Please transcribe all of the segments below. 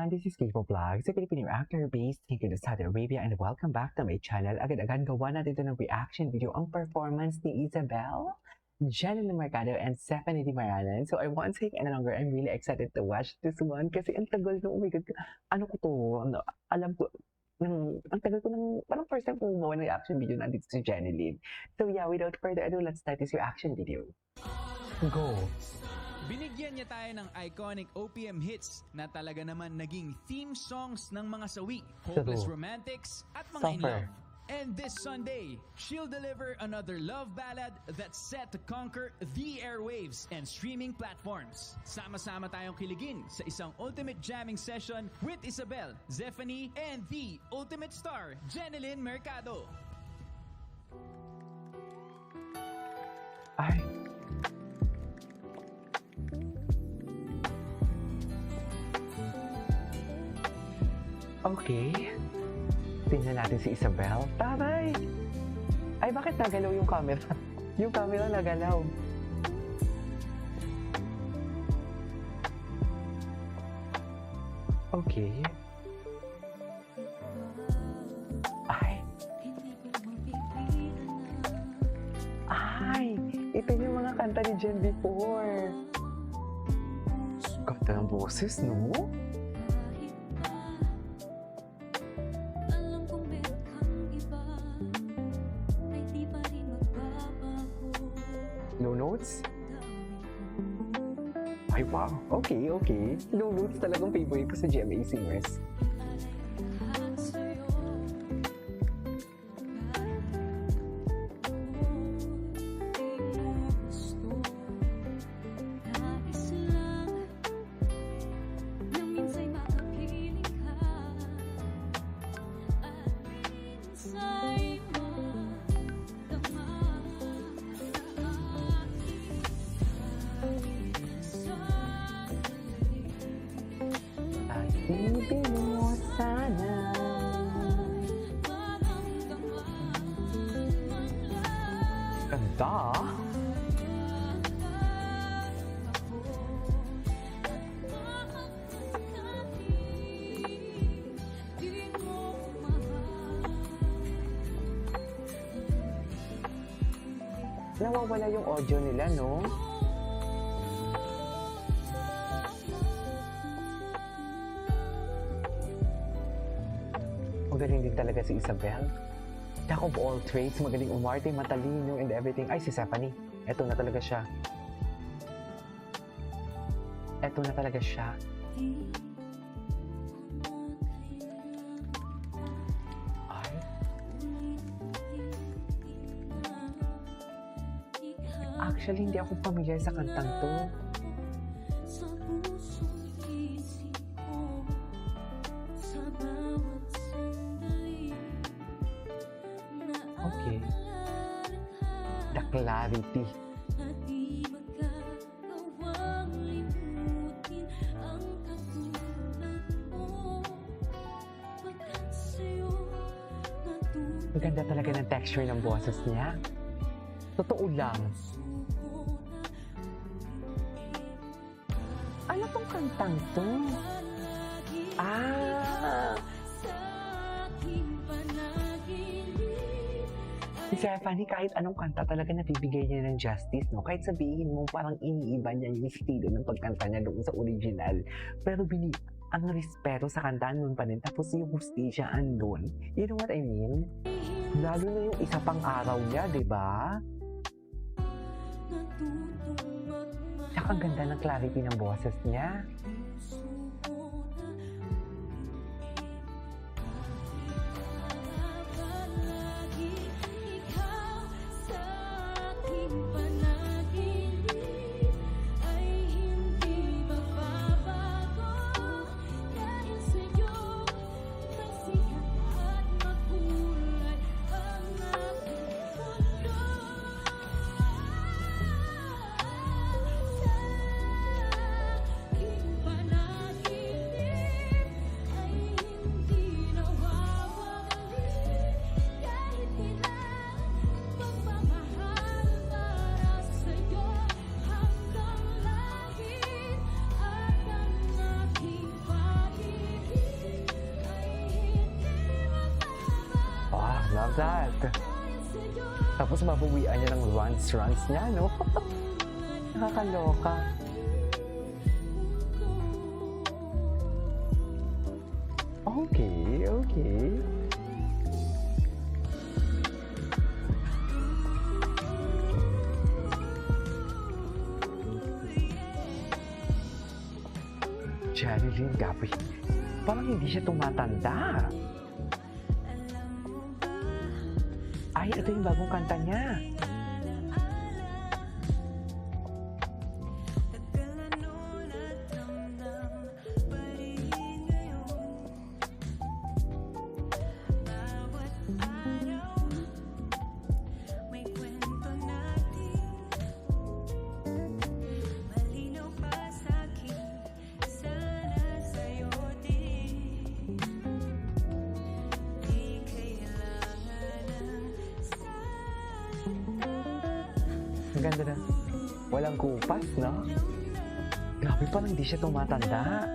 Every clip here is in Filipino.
everyone, this is Kipo Vlogs, a Filipino actor based here in Saudi Arabia, and welcome back to my channel. Agad-agad gawa natin ito ng reaction video ang performance ni Isabel, Jenny Mercado, and Stephanie Di Maranan. So I won't take any longer. I'm really excited to watch this one kasi ang tagal na, oh my god, ano ko to, alam ko, ang tagal ko ng, parang first time ko gumawa ng reaction video nandito si Jenny Lynn. So yeah, without further ado, let's start this reaction video. Go! Binigyan niya tayo ng iconic OPM hits na talaga naman naging theme songs ng mga sawi, hopeless romantics at mga in love. And this Sunday, she'll deliver another love ballad that's set to conquer the airwaves and streaming platforms. Sama-sama tayong kiligin sa isang ultimate jamming session with Isabel, Zephanie, and the ultimate star, Jenilyn Mercado. Ay! Okay. Tingnan natin si Isabel. Taray! Ay, bakit nagalaw yung camera? Yung camera nagalaw. Okay. Ay! Ay! Ito yung mga kanta ni Jen before. Ganda ng boses, no? No notes? Ay, wow. Okay, okay. No notes talagang favorite ko sa GMA singers. Ibig mo sana. Ganda. Nawawala yung audio nila, no? Magaling din talaga si Isabel. Jack of all trades, magaling umarte, matalino, and everything. Ay, si Stephanie. Eto na talaga siya. Eto na talaga siya. Ay. Actually, hindi ako familiar sa kantang to. Okay. The clarity. Ang ganda talaga ng texture ng boses niya. Totoo lang. Ano tong kantang to? Ah! Si Stephanie, kahit anong kanta talaga nabibigay niya ng justice, no? Kahit sabihin mo parang iniiba niya yung estilo ng pagkanta niya doon sa original. Pero ang respeto sa kanta nun pa rin. Tapos yung hustisya andun. You know what I mean? Lalo na yung isa pang araw niya, di ba? Tsaka ang ganda ng clarity ng boses niya. Love that. Tapos mabuwian niya ng runs niya, no? Nakakaloka. Okay, okay. Janeline, gabi. Parang hindi siya tumatanda. Ay, ito yung bagong kanta niya. Ang ganda na. Walang kupas, no? Grabe, parang hindi siya tumatanda.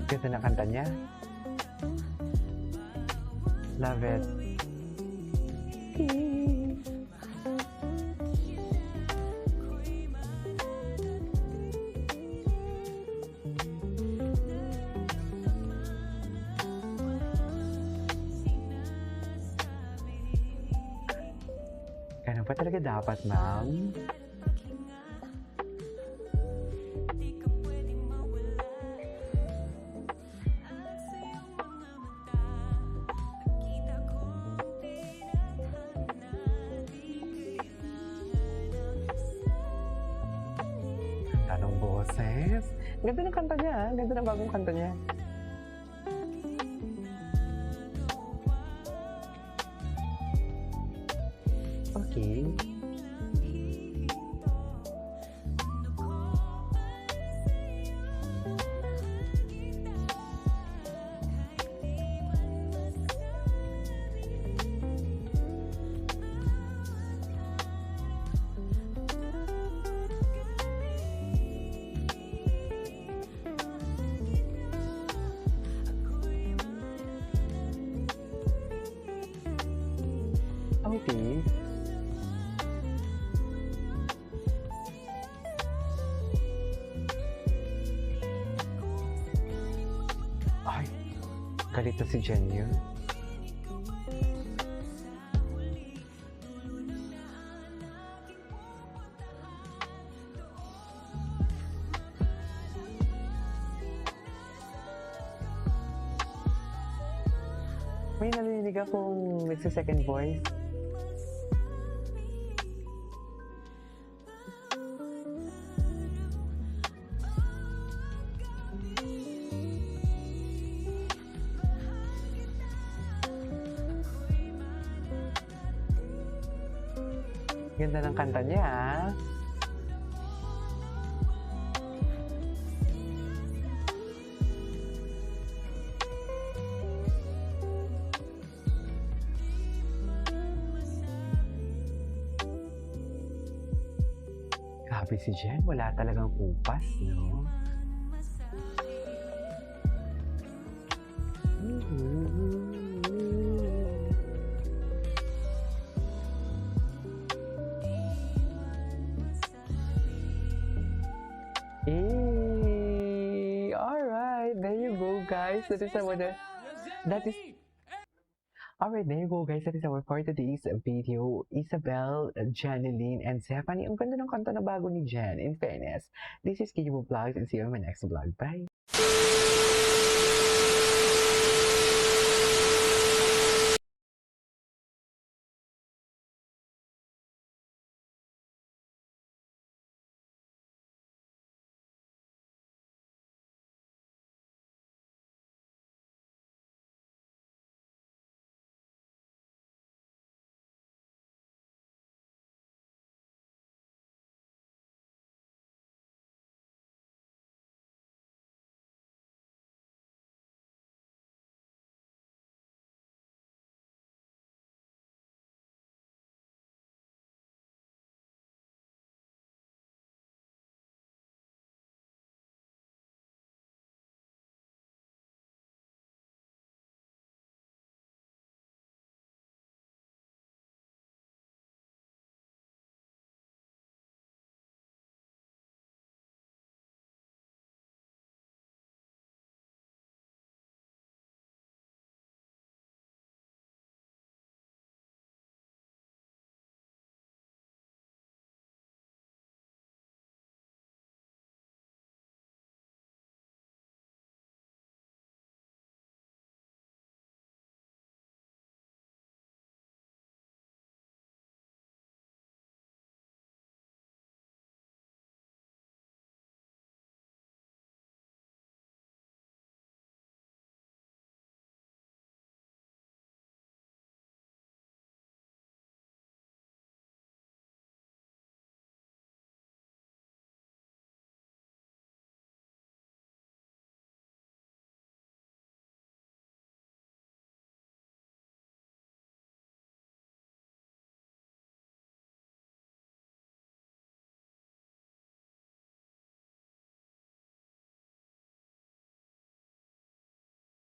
Ganda na kanta niya. Love it. Ganun pa talaga dapat, ma'am. Tanong boses. Ganda ng kanta niya, ah. Ganda ng bagong kanta niya. Okay. Okay. Ay, galit na si Jen yun. May narinig akong nagsa-second voice. Ganda ng kanta niya, ah. Grabe si Jen, wala talagang kupas, no? Hey, alright, there you go, guys. That is our Alright, there you go, guys. That is our for today's video. Isabel, Janeline, and Stephanie. Ang ganda ng kanta na bago ni Jen, in fairness. This is Kijibo Vlogs, and see you in my next vlog. Bye!